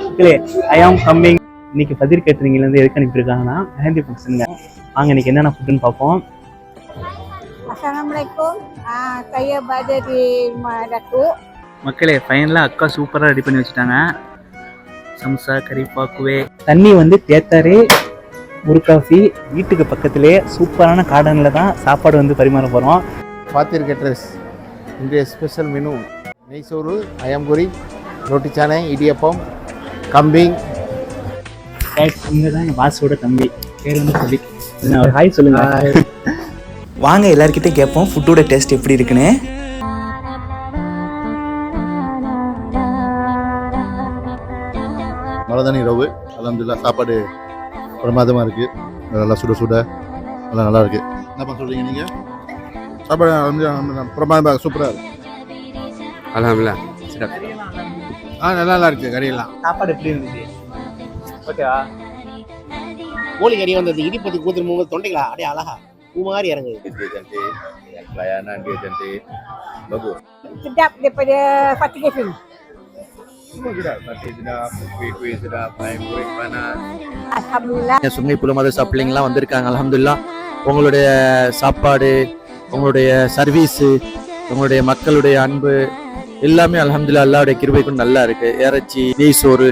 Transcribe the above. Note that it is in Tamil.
மக்களே ஐ ஆம் கம்மிங். இன்னைக்கு பதிர் கேட்டரிங்லேருந்து எதுக்கு அனுப்பியிருக்காங்கன்னா மெஹந்தி ஃபங்க்ஷனுங்க. வாங்க இன்னைக்கு என்னென்ன ஃபுட்டுன்னு பார்ப்போம். Assalamualaikum. Saya berada di Rumah Datuk. மக்களே ஃபைனலாக அக்கா சூப்பராக ரெடி பண்ணி வச்சுட்டாங்க. சம்சா கறிப்பா குவே தண்ணி வந்து தேத்தாரே ஒரு காஃபி. வீட்டுக்கு பக்கத்துலேயே சூப்பரான கார்டனில் தான் சாப்பாடு வந்து பரிமாற போகிறோம். ஃபாத்திர் கேட்டர்ஸ் இன்றைய ஸ்பெஷல் மெனு நெய் சோறு, அயம்புரி, ரொட்டி சானை, இடியப்பம், கம்பிங். இங்கே தான் எங்கள் பாஸோட தம்பி பேர் வந்து சொல்லி ஹாய் சொல்லுங்க. வாங்க எல்லாருக்கிட்டையும் கேட்போம் ஃபுட்டோட டேஸ்ட் எப்படி இருக்குன்னு. மலதானி ரவு அல்ஹம்துலில்லாஹ் சாப்பாடு பிரமாதமாக இருக்குது. நல்லா சுட சுட நல்லா இருக்குது. என்னப்பா சொல்கிறீங்க நீங்கள்? சாப்பாடு பிரமாதமாக சூப்பராக இருக்குது. அல்ஹம்துலில்லாஹ் நல்லா இருக்குது. கறியெல்லாம் சாப்பாடு எப்படி இருந்துச்சு? ஓகேவா? கோழி கறி வந்தது இடிப்பத்தி கூத்துரும் போது தொண்டைகளா அப்படியே அழகா பூ மாதிரி இறங்குது. Pelayanan dia cantik, bagus. Sedap daripada Fatih Cafe. Semua sedap, nasi sedap, kuih-kuih sedap, ayam goreng panas. Alhamdulillah. Sungai புலமத சப்ளிங்லாம் வந்திருக்காங்க. அல்ஹம்துலில்லாஹ் உங்களுடைய சாப்பாடு, உங்களுடைய சர்வீஸு, உங்களுடைய மக்களுடைய அன்பு எல்லாமே அல்ஹம்துலில்லாஹ் அல்லாஹ்வுடைய கிருபை கொண்டு நல்லா இருக்கு. இறைச்சி, நெய் சோறு